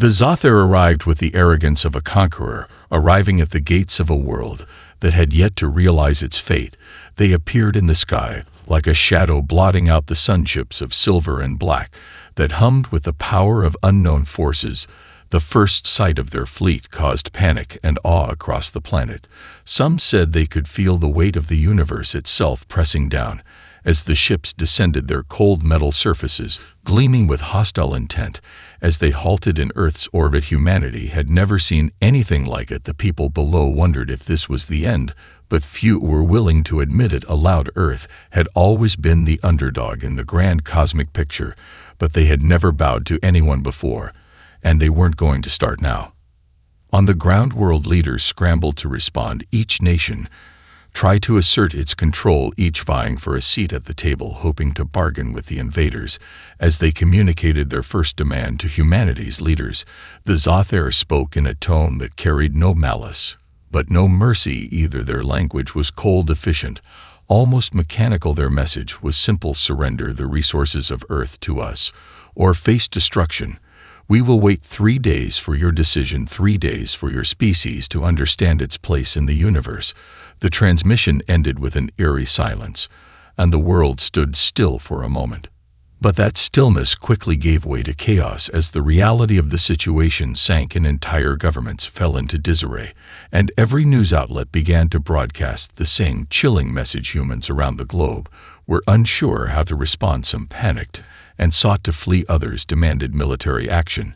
The Zothair arrived with the arrogance of a conqueror, arriving at the gates of a world that had yet to realize its fate. They appeared in the sky, like a shadow blotting out the sunships of silver and black that hummed with the power of unknown forces. The first sight of their fleet caused panic and awe across the planet. Some said they could feel the weight of the universe itself pressing down as the ships descended their cold metal surfaces, gleaming with hostile intent. As they halted in Earth's orbit, humanity had never seen anything like it. The people below wondered if this was the end, but few were willing to admit it aloud. Earth had always been the underdog in the grand cosmic picture, but they had never bowed to anyone before, and they weren't going to start now. On the ground, world leaders scrambled to respond. Each nation tried to assert its control, each vying for a seat at the table, hoping to bargain with the invaders. As they communicated their first demand to humanity's leaders, the Zothair spoke in a tone that carried no malice, but no mercy either. Their language was cold, efficient, almost mechanical. Their message was simple: surrender the resources of Earth to us, or face destruction. We will wait 3 days for your decision, 3 days for your species to understand its place in the universe. The transmission ended with an eerie silence, and the world stood still for a moment. But that stillness quickly gave way to chaos as the reality of the situation sank in. Entire governments fell into disarray, and every news outlet began to broadcast the same chilling message. Humans around the globe were unsure how to respond. Some panicked and sought to flee, others demanded military action,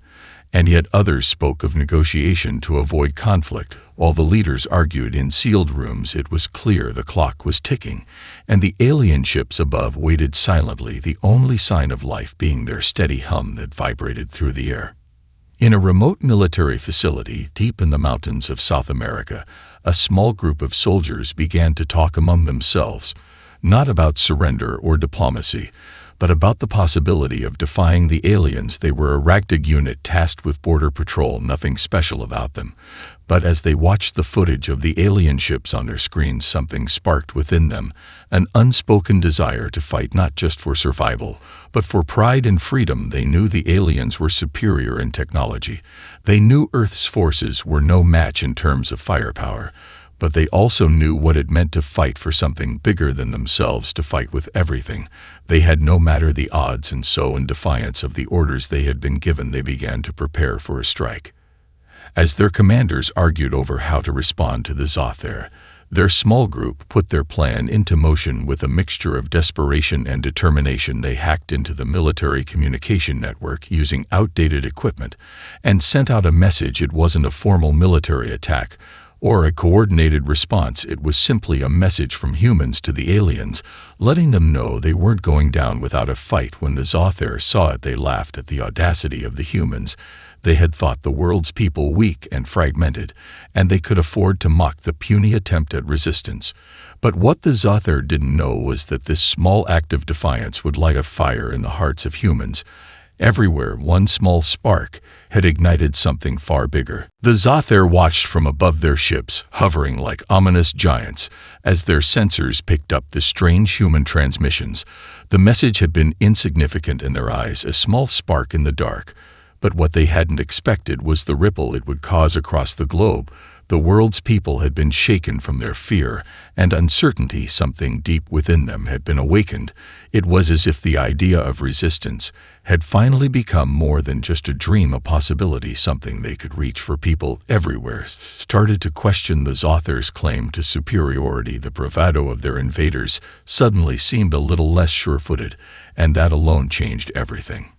and yet others spoke of negotiation to avoid conflict. While the leaders argued in sealed rooms, it was clear the clock was ticking, and the alien ships above waited silently, the only sign of life being their steady hum that vibrated through the air. In a remote military facility deep in the mountains of South America, a small group of soldiers began to talk among themselves, not about surrender or diplomacy, but about the possibility of defying the aliens. They were a ragtag unit tasked with border patrol, nothing special about them. But as they watched the footage of the alien ships on their screens, something sparked within them, an unspoken desire to fight, not just for survival, but for pride and freedom. They knew the aliens were superior in technology. They knew Earth's forces were no match in terms of firepower. But they also knew what it meant to fight for something bigger than themselves, to fight with everything they had, no matter the odds. And so, in defiance of the orders they had been given, they began to prepare for a strike. As their commanders argued over how to respond to the Zothair, their small group put their plan into motion. With a mixture of desperation and determination, they hacked into the military communication network using outdated equipment and sent out a message. It wasn't a formal military attack or a coordinated response. It was simply a message from humans to the aliens, letting them know they weren't going down without a fight. When the Zothair saw it, they laughed at the audacity of the humans. They had thought the world's people weak and fragmented, and they could afford to mock the puny attempt at resistance. But what the Zothair didn't know was that this small act of defiance would light a fire in the hearts of humans. Everywhere, one small spark had ignited something far bigger. The Zothair watched from above their ships, hovering like ominous giants, as their sensors picked up the strange human transmissions. The message had been insignificant in their eyes, a small spark in the dark. But what they hadn't expected was the ripple it would cause across the globe. The world's people had been shaken from their fear and uncertainty. Something deep within them had been awakened. It was as if the idea of resistance had finally become more than just a dream, a possibility, something they could reach for. People everywhere started to question the Zothair's claim to superiority. The bravado of their invaders suddenly seemed a little less sure-footed, and that alone changed everything.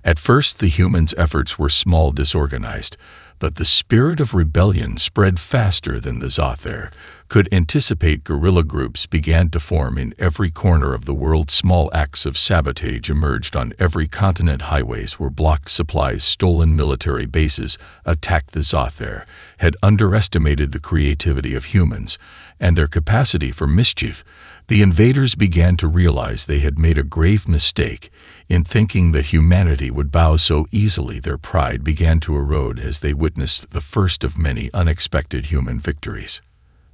At first, the humans' efforts were small, disorganized, but the spirit of rebellion spread faster than the Zothair could anticipate. Guerrilla groups began to form in every corner of the world. Small acts of sabotage emerged on every continent. Highways were blocked, supplies stolen, military bases attacked. The Zothair had underestimated the creativity of humans and their capacity for mischief. The invaders began to realize they had made a grave mistake in thinking that humanity would bow so easily. Their pride began to erode as they witnessed the first of many unexpected human victories.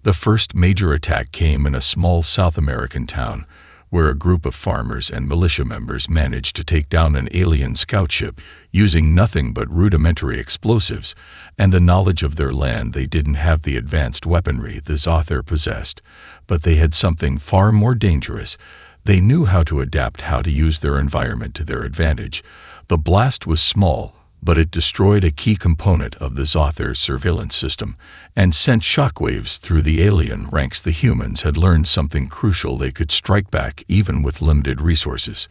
The first major attack came in a small South American town where a group of farmers and militia members managed to take down an alien scout ship using nothing but rudimentary explosives and the knowledge of their land. They didn't have the advanced weaponry the Zothair possessed, but they had something far more dangerous. They knew how to adapt, how to use their environment to their advantage. The blast was small, but it destroyed a key component of the Zothair's surveillance system and sent shockwaves through the alien ranks. The humans had learned something crucial: they could strike back even with limited resources.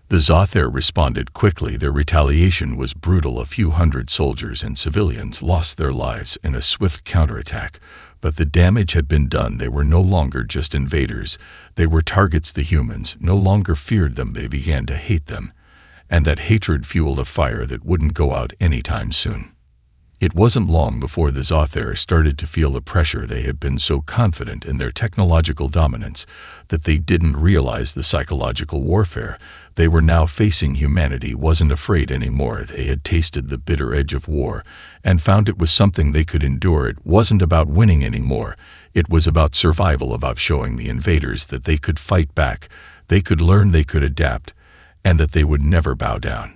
The Zothair responded quickly. Their retaliation was brutal. A few hundred soldiers and civilians lost their lives in a swift counterattack, but the damage had been done. They were no longer just invaders. They were targets. The humans no longer feared them. They began to hate them. And that hatred fueled a fire that wouldn't go out anytime soon. It wasn't long before the Zothair started to feel the pressure. They had been so confident in their technological dominance that they didn't realize the psychological warfare they were now facing. Humanity wasn't afraid anymore. They had tasted the bitter edge of war and found it was something they could endure. It wasn't about winning anymore. It was about survival, about showing the invaders that they could fight back, they could learn, they could adapt, and that they would never bow down.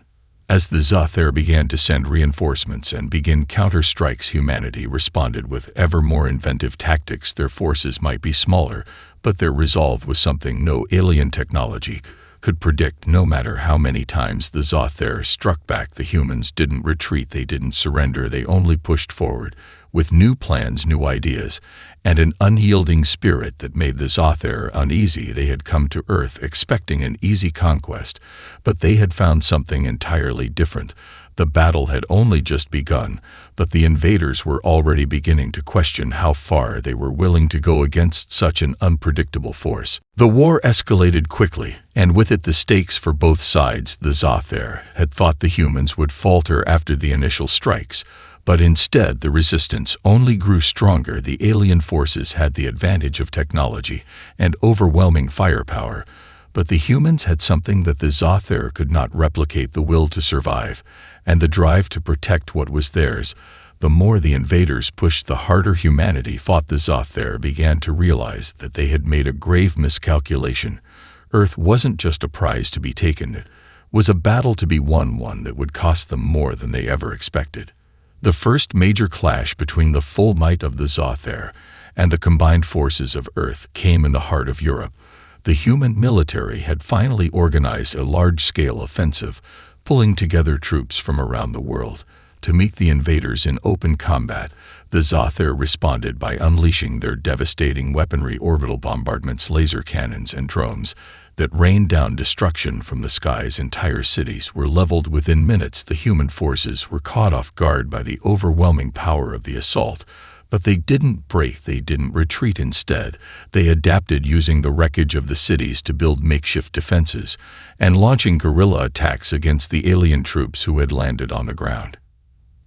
As the Zothair began to send reinforcements and begin counter-strikes, humanity responded with ever more inventive tactics. Their forces might be smaller, but their resolve was something no alien technology could predict. No matter how many times the Zothair struck back, the humans didn't retreat, they didn't surrender, they only pushed forward, with new plans, new ideas, and an unyielding spirit that made the Zothair uneasy. They had come to Earth expecting an easy conquest, but they had found something entirely different. The battle had only just begun, but the invaders were already beginning to question how far they were willing to go against such an unpredictable force. The war escalated quickly, and with it the stakes for both sides. The Zothair had thought the humans would falter after the initial strikes, but instead the resistance only grew stronger. The alien forces had the advantage of technology and overwhelming firepower, but the humans had something that the Zothair could not replicate: the will to survive and the drive to protect what was theirs. The more the invaders pushed, the harder humanity fought. The Zothair began to realize that they had made a grave miscalculation. Earth wasn't just a prize to be taken, it was a battle to be won, one that would cost them more than they ever expected. The first major clash between the full might of the Zothair and the combined forces of Earth came in the heart of Europe. The human military had finally organized a large-scale offensive, pulling together troops from around the world to meet the invaders in open combat. The Zothair responded by unleashing their devastating weaponry: orbital bombardments, laser cannons, and drones that rained down destruction from the skies. Entire cities were leveled within minutes. The human forces were caught off guard by the overwhelming power of the assault, but they didn't break, they didn't retreat. Instead, they adapted, using the wreckage of the cities to build makeshift defenses and launching guerrilla attacks against the alien troops who had landed on the ground.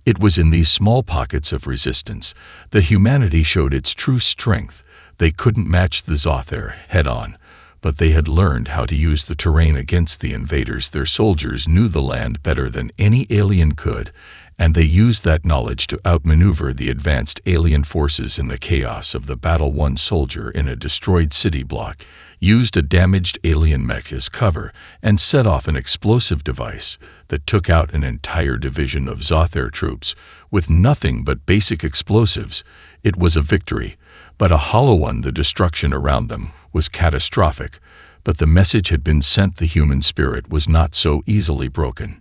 It was in these small pockets of resistance that humanity showed its true strength. They couldn't match the Zothair head-on, but they had learned how to use the terrain against the invaders. Their soldiers knew the land better than any alien could, and they used that knowledge to outmaneuver the advanced alien forces. In the chaos of the battle, one soldier in a destroyed city block used a damaged alien mech as cover and set off an explosive device that took out an entire division of Zothair troops with nothing but basic explosives. It was a victory, but a hollow one. The destruction around them was catastrophic, but the message had been sent. The human spirit was not so easily broken.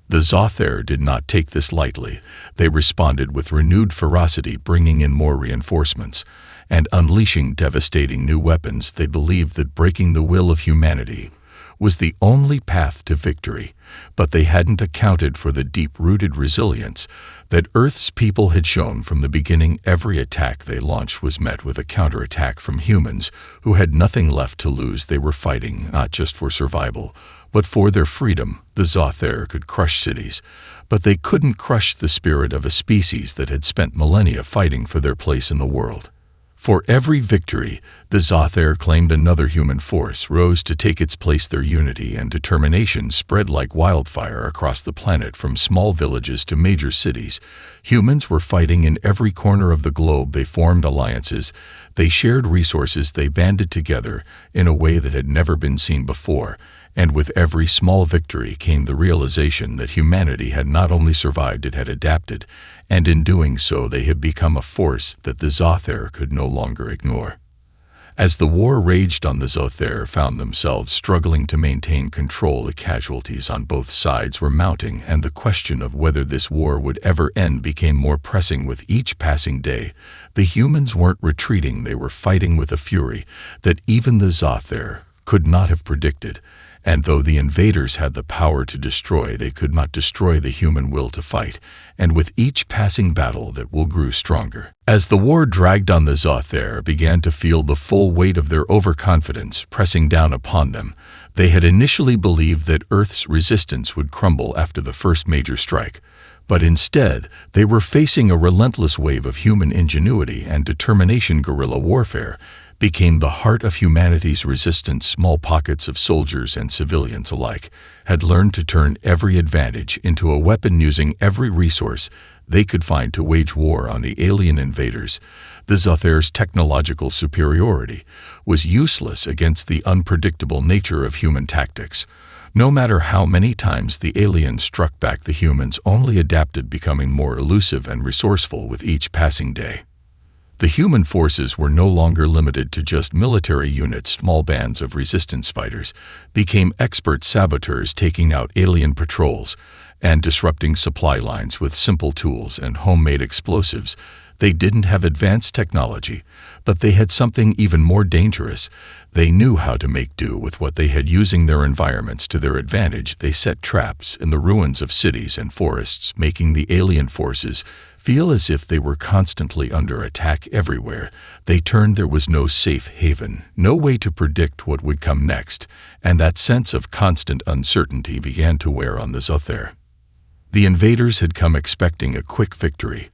The Zothair did not take this lightly. They responded with renewed ferocity, bringing in more reinforcements and unleashing devastating new weapons. They believed that breaking the will of humanity was the only path to victory, but they hadn't accounted for the deep-rooted resilience that Earth's people had shown from the beginning. Every attack they launched was met with a counterattack from humans who had nothing left to lose. They were fighting not just for survival, but for their freedom. The Zothair could crush cities, but they couldn't crush the spirit of a species that had spent millennia fighting for their place in the world. For every victory, the Zothair claimed another human force rose to take its place. Their unity and determination spread like wildfire across the planet from small villages to major cities. Humans were fighting in every corner of the globe. They formed alliances, they shared resources, they banded together in a way that had never been seen before. And with every small victory came the realization that humanity had not only survived, it had adapted, and in doing so they had become a force that the Zothair could no longer ignore. As the war raged on, the Zothair found themselves struggling to maintain control. The casualties on both sides were mounting, and the question of whether this war would ever end became more pressing with each passing day. The humans weren't retreating, they were fighting with a fury that even the Zothair could not have predicted. And though the invaders had the power to destroy, they could not destroy the human will to fight, and with each passing battle that will grew stronger. As the war dragged on, the Zothair began to feel the full weight of their overconfidence pressing down upon them. They had initially believed that Earth's resistance would crumble after the first major strike, but instead they were facing a relentless wave of human ingenuity and determination. Guerrilla warfare became the heart of humanity's resistance. Small pockets of soldiers and civilians alike had learned to turn every advantage into a weapon, using every resource they could find to wage war on the alien invaders. The Zothair's technological superiority was useless against the unpredictable nature of human tactics. No matter how many times the aliens struck back, the humans only adapted, becoming more elusive and resourceful with each passing day. The human forces were no longer limited to just military units. Small bands of resistance fighters became expert saboteurs, taking out alien patrols and disrupting supply lines with simple tools and homemade explosives. They didn't have advanced technology, but they had something even more dangerous. They knew how to make do with what they had, using their environments to their advantage. They set traps in the ruins of cities and forests, making the alien forces feel as if they were constantly under attack everywhere. There was no safe haven, no way to predict what would come next, and that sense of constant uncertainty began to wear on the Zothair. The invaders had come expecting a quick victory,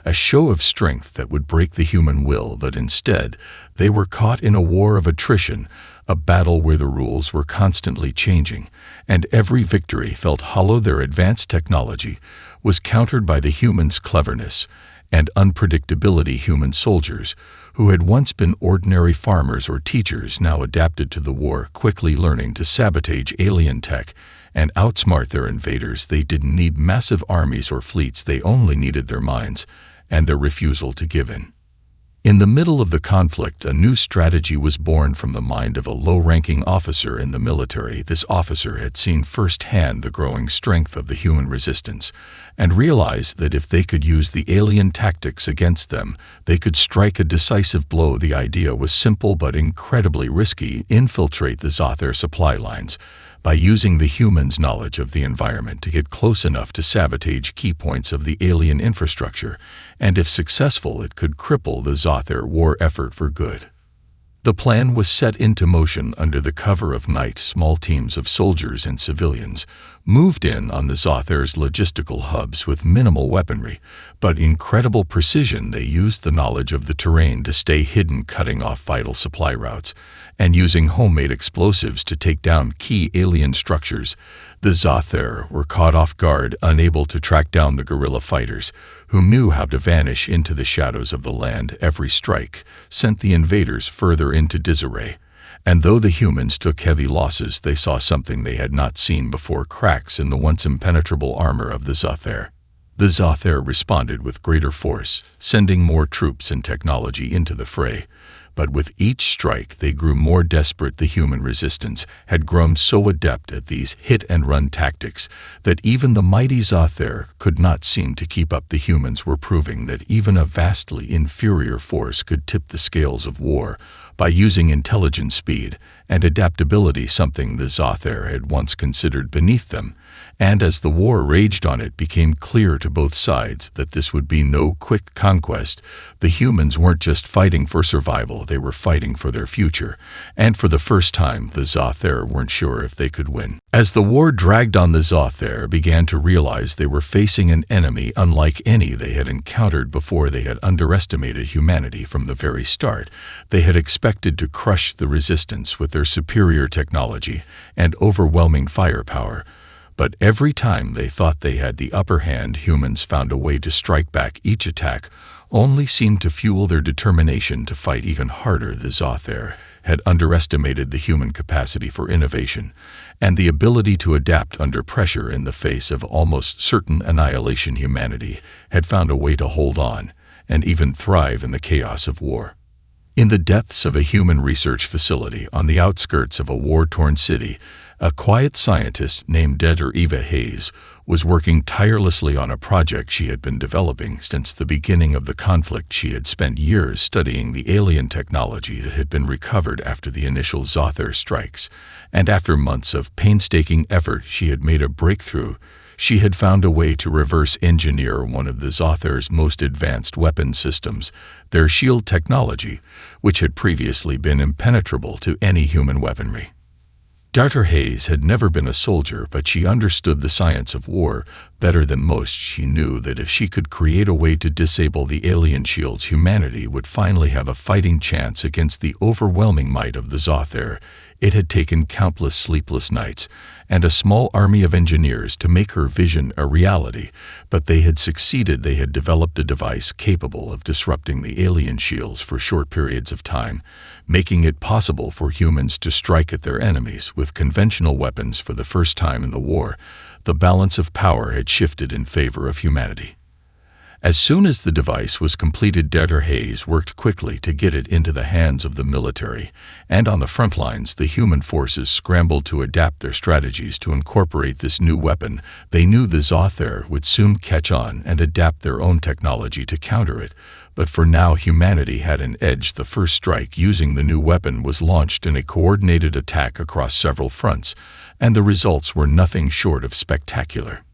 a show of strength that would break the human will, but instead they were caught in a war of attrition, a battle where the rules were constantly changing, and every victory felt hollow. Their advanced technology was countered by the humans' cleverness and unpredictability. Human soldiers, who had once been ordinary farmers or teachers, now adapted to the war, quickly learning to sabotage alien tech and outsmart their invaders. They didn't need massive armies or fleets, they only needed their minds and their refusal to give in. In the middle of the conflict, a new strategy was born from the mind of a low-ranking officer in the military. This officer had seen firsthand the growing strength of the human resistance and realized that if they could use the alien tactics against them, they could strike a decisive blow. The idea was simple but incredibly risky: infiltrate the Zothair supply lines by using the humans' knowledge of the environment to get close enough to sabotage key points of the alien infrastructure, and if successful, it could cripple the Zothair war effort for good. The plan was set into motion under the cover of night. Small teams of soldiers and civilians moved in on the Zothair's logistical hubs with minimal weaponry, but incredible precision. They used the knowledge of the terrain to stay hidden, cutting off vital supply routes and using homemade explosives to take down key alien structures. The Zothair were caught off guard, unable to track down the guerrilla fighters, who knew how to vanish into the shadows of the land. Every strike sent the invaders further into disarray, and though the humans took heavy losses, they saw something they had not seen before: cracks in the once impenetrable armor of the Zothair. The Zothair responded with greater force, sending more troops and technology into the fray. But with each strike they grew more desperate. The human resistance had grown so adept at these hit-and-run tactics that even the mighty Zothair could not seem to keep up. The humans were proving that even a vastly inferior force could tip the scales of war by using intelligence, speed, and adaptability, something the Zothair had once considered beneath them. And as the war raged on, it became clear to both sides that this would be no quick conquest. The humans weren't just fighting for survival, they were fighting for their future, and for the first time the Zothair weren't sure if they could win. As the war dragged on, the Zothair began to realize they were facing an enemy unlike any they had encountered before. They had underestimated humanity from the very start. They had expected to crush the resistance with their superior technology and overwhelming firepower. But every time they thought they had the upper hand, humans found a way to strike back. Each attack only seemed to fuel their determination to fight even harder. The Zothair had underestimated the human capacity for innovation and the ability to adapt under pressure. In the face of almost certain annihilation, humanity had found a way to hold on and even thrive in the chaos of war. In the depths of a human research facility on the outskirts of a war-torn city, a quiet scientist named Dr. Eva Hayes was working tirelessly on a project she had been developing since the beginning of the conflict. She had spent years studying the alien technology that had been recovered after the initial Zothair strikes, and after months of painstaking effort, she had made a breakthrough. She had found a way to reverse engineer one of the Zothair's most advanced weapon systems, their shield technology, which had previously been impenetrable to any human weaponry. Dr. Hayes had never been a soldier, but she understood the science of war better than most. She knew that if she could create a way to disable the alien shields, humanity would finally have a fighting chance against the overwhelming might of the Zothair. It had taken countless sleepless nights and a small army of engineers to make her vision a reality, but they had succeeded. They had developed a device capable of disrupting the alien shields for short periods of time, making it possible for humans to strike at their enemies with conventional weapons. For the first time in the war, the balance of power had shifted in favor of humanity. As soon as the device was completed, Dr. Hayes worked quickly to get it into the hands of the military, and on the front lines, the human forces scrambled to adapt their strategies to incorporate this new weapon. They knew the Zothair would soon catch on and adapt their own technology to counter it, but for now humanity had an edge. The first strike using the new weapon was launched in a coordinated attack across several fronts, and the results were nothing short of spectacular.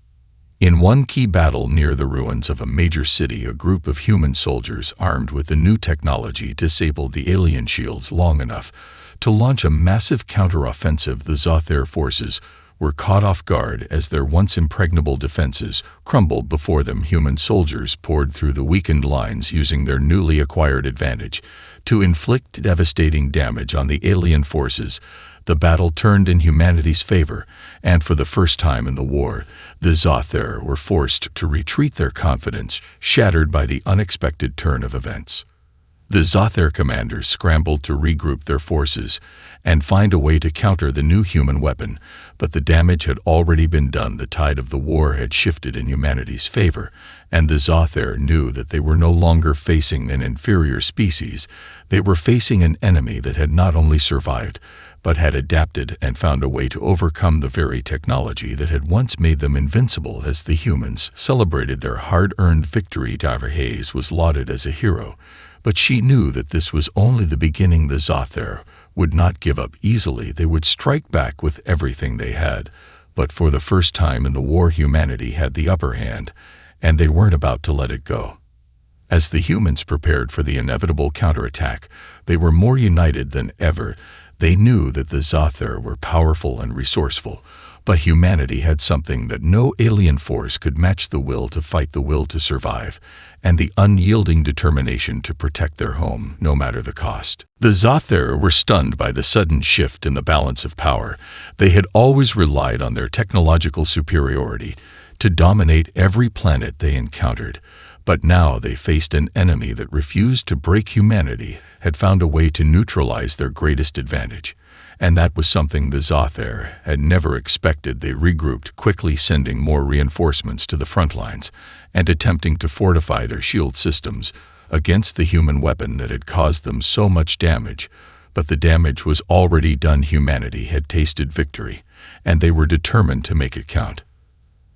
In one key battle near the ruins of a major city, a group of human soldiers armed with the new technology disabled the alien shields long enough to launch a massive counteroffensive. The Zothair forces were caught off guard as their once impregnable defenses crumbled before them. Human soldiers poured through the weakened lines using their newly acquired advantage to inflict devastating damage on the alien forces. The battle turned in humanity's favor, and for the first time in the war, the Zothair were forced to retreat, their confidence shattered by the unexpected turn of events. The Zothair commanders scrambled to regroup their forces and find a way to counter the new human weapon, but the damage had already been done. The tide of the war had shifted in humanity's favor, and the Zothair knew that they were no longer facing an inferior species. They were facing an enemy that had not only survived, but had adapted and found a way to overcome the very technology that had once made them invincible. As the humans celebrated their hard-earned victory, Dr. Hayes was lauded as a hero, but she knew that this was only the beginning. The Zothair would not give up easily. They would strike back with everything they had, but for the first time in the war, humanity had the upper hand, and they weren't about to let it go. As the humans prepared for the inevitable counterattack, they were more united than ever. They knew that the Zothair were powerful and resourceful, but humanity had something that no alien force could match: the will to fight, the will to survive, and the unyielding determination to protect their home, no matter the cost. The Zothair were stunned by the sudden shift in the balance of power. They had always relied on their technological superiority to dominate every planet they encountered, but now they faced an enemy that refused to break. Humanity had found a way to neutralize their greatest advantage, and that was something the Zothair had never expected. They regrouped quickly, sending more reinforcements to the front lines and attempting to fortify their shield systems against the human weapon that had caused them so much damage. But the damage was already done. Humanity had tasted victory, and they were determined to make it count.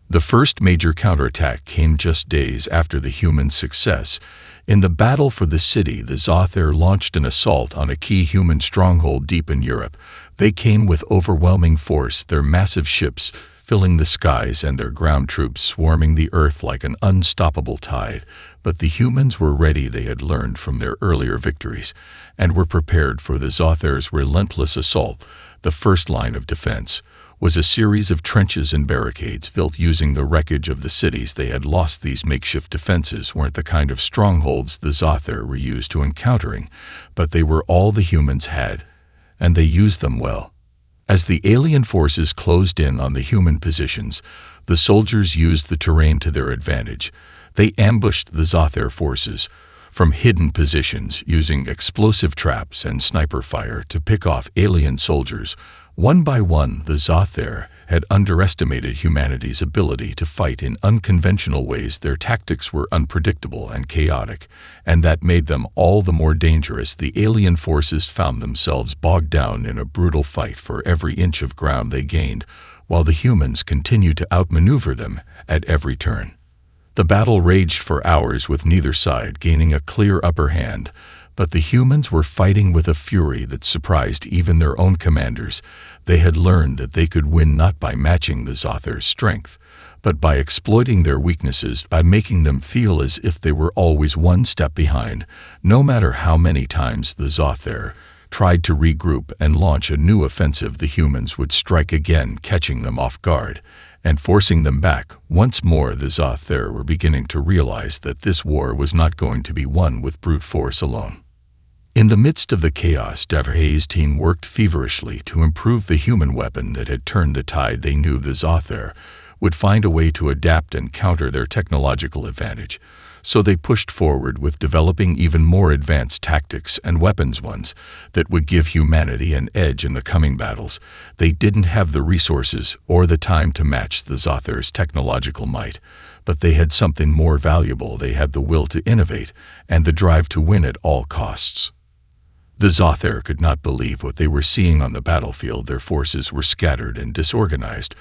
The first major counterattack came just days after the humans' success. In the battle for the city, the Zothair launched an assault on a key human stronghold deep in Europe. They came with overwhelming force, their massive ships filling the skies and their ground troops swarming the earth like an unstoppable tide. But the humans were ready. They had learned from their earlier victories and were prepared for the Zothair's relentless assault. The first line of defense was a series of trenches and barricades built using the wreckage of the cities they had lost. These makeshift defenses weren't the kind of strongholds the Zothair were used to encountering, but they were all the humans had, and they used them well. As the alien forces closed in on the human positions, the soldiers used the terrain to their advantage. They ambushed the Zothair forces from hidden positions using explosive traps and sniper fire to pick off alien soldiers. One by one, the Zothair had underestimated humanity's ability to fight in unconventional ways. Their tactics were unpredictable and chaotic, and that made them all the more dangerous. The alien forces found themselves bogged down in a brutal fight for every inch of ground they gained, while the humans continued to outmaneuver them at every turn. The battle raged for hours with neither side gaining a clear upper hand, but the humans were fighting with a fury that surprised even their own commanders. They had learned that they could win not by matching the Zothair's strength, but by exploiting their weaknesses, by making them feel as if they were always one step behind. No matter how many times the Zothair tried to regroup and launch a new offensive, the humans would strike again, catching them off guard and forcing them back. Once more, the Zothair were beginning to realize that this war was not going to be won with brute force alone. In the midst of the chaos, Dr. Hayes' team worked feverishly to improve the human weapon that had turned the tide. They knew the Zothair would find a way to adapt and counter their technological advantage, so they pushed forward with developing even more advanced tactics and weapons, ones that would give humanity an edge in the coming battles. They didn't have the resources or the time to match the Zothair's technological might, but they had something more valuable. They had the will to innovate and the drive to win at all costs. The Zothair could not believe what they were seeing on the battlefield. Their forces were scattered and disorganized.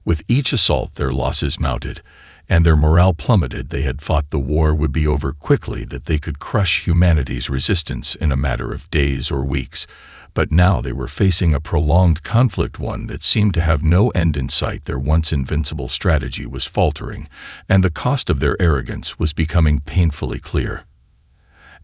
With each assault, their losses mounted, and their morale plummeted. They had thought the war would be over quickly, that they could crush humanity's resistance in a matter of days or weeks. But now they were facing a prolonged conflict, one that seemed to have no end in sight. Their once invincible strategy was faltering, and the cost of their arrogance was becoming painfully clear.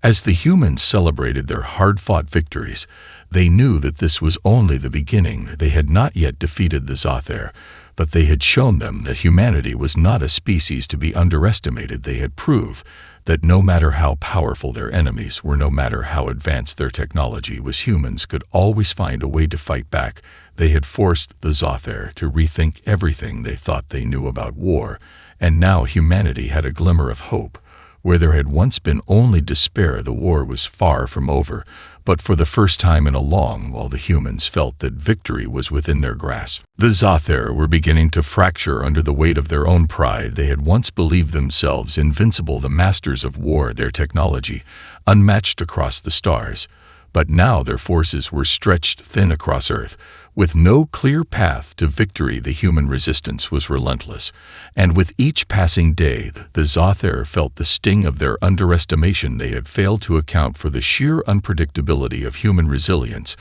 As the humans celebrated their hard-fought victories, they knew that this was only the beginning. They had not yet defeated the Zothair, but they had shown them that humanity was not a species to be underestimated. They had proved that no matter how powerful their enemies were, no matter how advanced their technology was, humans could always find a way to fight back. They had forced the Zothair to rethink everything they thought they knew about war, and now humanity had a glimmer of hope. Where there had once been only despair, the war was far from over, but for the first time in a long while the humans felt that victory was within their grasp. The Zothair were beginning to fracture under the weight of their own pride. They had once believed themselves invincible, the masters of war, their technology unmatched across the stars. But now their forces were stretched thin across Earth. With no clear path to victory, the human resistance was relentless, and with each passing day, the Zothair felt the sting of their underestimation. They had failed to account for the sheer unpredictability of human resilience.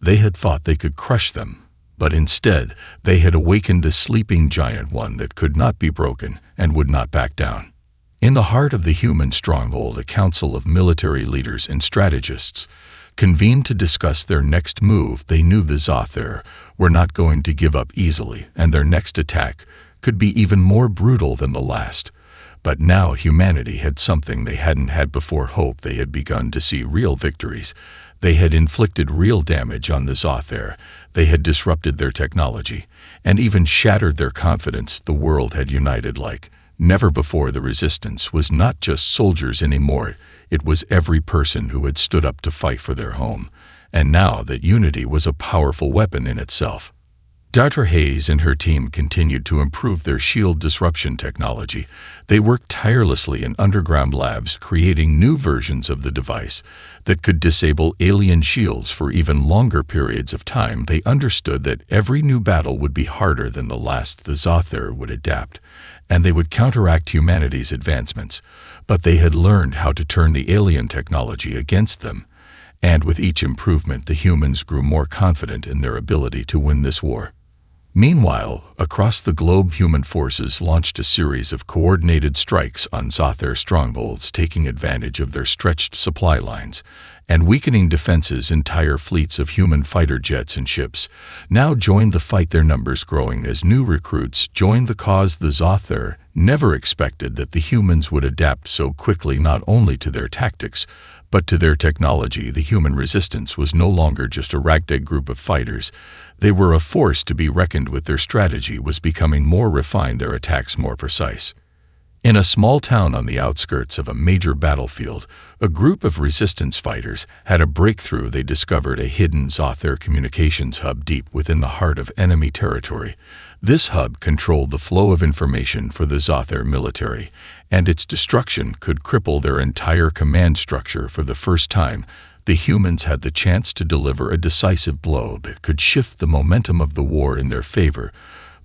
They had thought they could crush them, but instead they had awakened a sleeping giant, one that could not be broken and would not back down. In the heart of the human stronghold, a council of military leaders and strategists convened to discuss their next move. They knew the Zothair were not going to give up easily, and their next attack could be even more brutal than the last. But now humanity had something they hadn't had before: hope. They had begun to see real victories. They had inflicted real damage on the Zothair. They had disrupted their technology and even shattered their confidence. The world had united like never before. The resistance was not just soldiers anymore. It was every person who had stood up to fight for their home, and now that unity was a powerful weapon in itself. Dr. Hayes and her team continued to improve their shield disruption technology. They worked tirelessly in underground labs, creating new versions of the device that could disable alien shields for even longer periods of time. They understood that every new battle would be harder than the last. The Zothair would adapt, and they would counteract humanity's advancements. But they had learned how to turn the alien technology against them, and with each improvement the humans grew more confident in their ability to win this war. Meanwhile, across the globe, human forces launched a series of coordinated strikes on Zothair strongholds, taking advantage of their stretched supply lines and weakening defenses. Entire fleets of human fighter jets and ships now joined the fight, their numbers growing as new recruits joined the cause. The Zothar never expected that the humans would adapt so quickly, not only to their tactics, but to their technology. The human resistance was no longer just a ragtag group of fighters. They were a force to be reckoned with. Their strategy was becoming more refined, their attacks more precise. In a small town on the outskirts of a major battlefield, a group of resistance fighters had a breakthrough. They discovered a hidden Zothar communications hub deep within the heart of enemy territory. This hub controlled the flow of information for the Zothar military, and its destruction could cripple their entire command structure. For the first time, the humans had the chance to deliver a decisive blow that could shift the momentum of the war in their favor.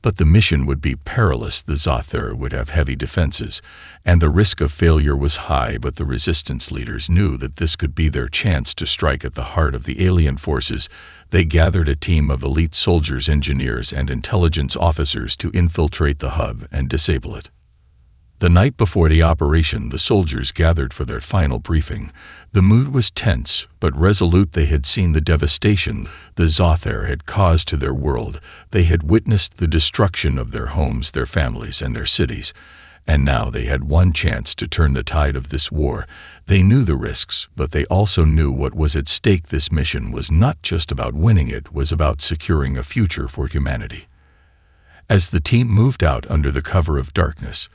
But the mission would be perilous. The Zothar would have heavy defenses, and the risk of failure was high. But the resistance leaders knew that this could be their chance to strike at the heart of the alien forces. They gathered a team of elite soldiers, engineers, and intelligence officers to infiltrate the hub and disable it. The night before the operation, the soldiers gathered for their final briefing. The mood was tense, but resolute. They had seen the devastation the Zothar had caused to their world. They had witnessed the destruction of their homes, their families, and their cities. And now they had one chance to turn the tide of this war. They knew the risks, but they also knew what was at stake. This mission was not just about winning, it was about securing a future for humanity. As the team moved out under the cover of darkness,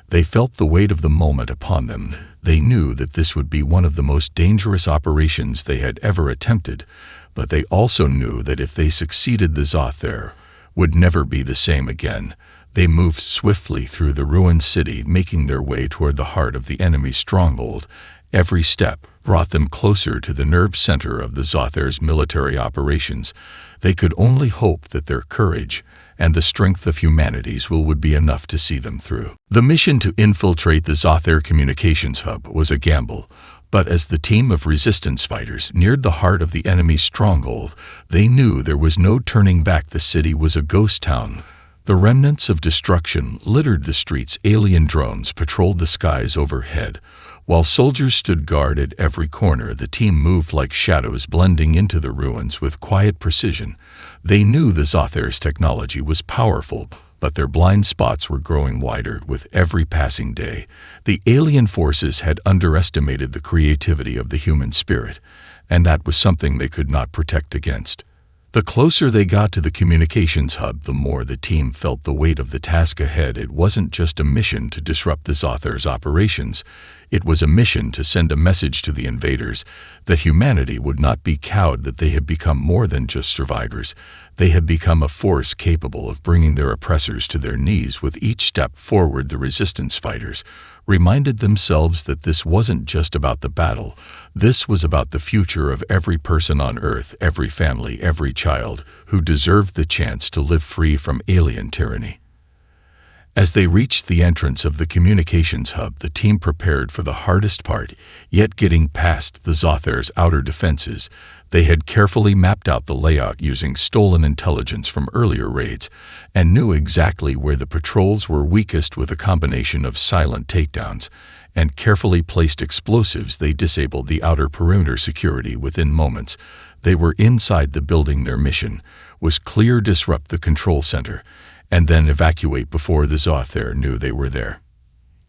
they felt the weight of the moment upon them. They knew that this would be one of the most dangerous operations they had ever attempted, but they also knew that if they succeeded, the Zothar would never be the same again. They moved swiftly through the ruined city, making their way toward the heart of the enemy's stronghold. Every step brought them closer to the nerve center of the Zothar's military operations. They could only hope that their courage and the strength of humanity's will would be enough to see them through. The mission to infiltrate the Zothar communications hub was a gamble, but as the team of resistance fighters neared the heart of the enemy's stronghold, they knew there was no turning back. The city was a ghost town. The remnants of destruction littered the streets. Alien drones patrolled the skies overhead, while soldiers stood guard at every corner. The team moved like shadows, blending into the ruins with quiet precision. They knew the Zothar's technology was powerful, but their blind spots were growing wider with every passing day. The alien forces had underestimated the creativity of the human spirit, and that was something they could not protect against. The closer they got to the communications hub, the more the team felt the weight of the task ahead. It wasn't just a mission to disrupt the Zothar's operations. It was a mission to send a message to the invaders that humanity would not be cowed, that they had become more than just survivors. They had become a force capable of bringing their oppressors to their knees. With each step forward, the resistance fighters reminded themselves that this wasn't just about the battle. This was about the future of every person on Earth, every family, every child who deserved the chance to live free from alien tyranny. As they reached the entrance of the communications hub, the team prepared for the hardest part. Yet getting past the Zothar's outer defenses, they had carefully mapped out the layout using stolen intelligence from earlier raids and knew exactly where the patrols were weakest. With a combination of silent takedowns and carefully placed explosives, they disabled the outer perimeter security within moments. They were inside the building. Their mission was clear: disrupt the control center and then evacuate before the Zothar knew they were there.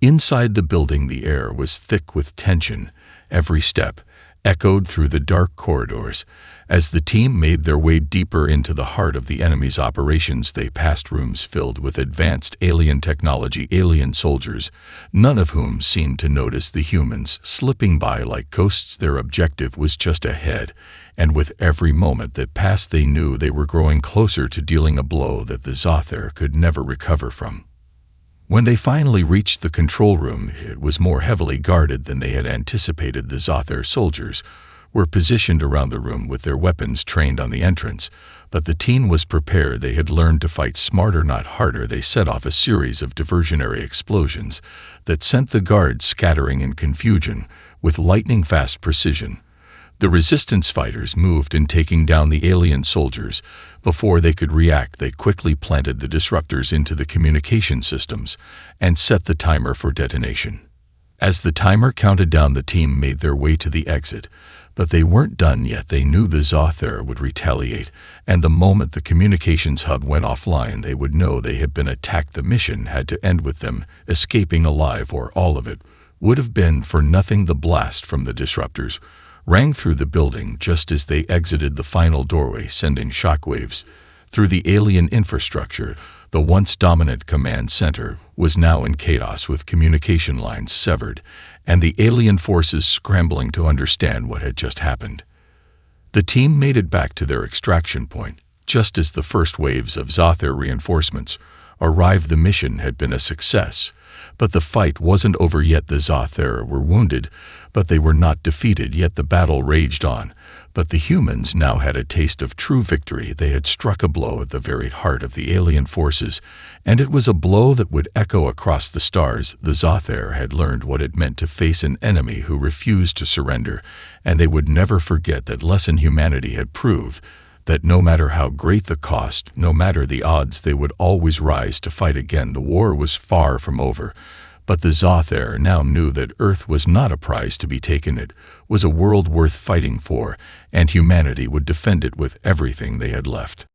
Inside the building, the air was thick with tension. Every step echoed through the dark corridors. As the team made their way deeper into the heart of the enemy's operations, they passed rooms filled with advanced alien technology, alien soldiers, none of whom seemed to notice the humans slipping by like ghosts. Their objective was just ahead, and with every moment that passed, they knew they were growing closer to dealing a blow that the Zothar could never recover from. When they finally reached the control room, it was more heavily guarded than they had anticipated. The Zothar soldiers were positioned around the room with their weapons trained on the entrance, but the team was prepared. They had learned to fight smarter, not harder. They set off a series of diversionary explosions that sent the guards scattering in confusion with lightning-fast precision. The resistance fighters moved in, taking down the alien soldiers. Before they could react, they quickly planted the disruptors into the communication systems and set the timer for detonation. As the timer counted down, the team made their way to the exit, But they weren't done yet. They knew the Zothair would retaliate, and the moment the communications hub went offline, they would know they had been attacked. The mission had to end with them escaping alive, or all of it would have been for nothing. The blast from the disruptors rang through the building just as they exited the final doorway, sending shockwaves through the alien infrastructure. The once dominant command center was now in chaos, with communication lines severed and the alien forces scrambling to understand what had just happened. The team made it back to their extraction point just as the first waves of Zothair reinforcements arrived. The mission had been a success, but the fight wasn't over yet. The Zothair were wounded, but they were not defeated yet. The battle raged on, but the humans now had a taste of true victory. They had struck a blow at the very heart of the alien forces, and it was a blow that would echo across the stars. The Zothair had learned what it meant to face an enemy who refused to surrender, and they would never forget that lesson. Humanity had proved that no matter how great the cost, no matter the odds, they would always rise to fight again. The war was far from over, but the Zothair now knew that Earth was not a prize to be taken. It was a world worth fighting for, and humanity would defend it with everything they had left.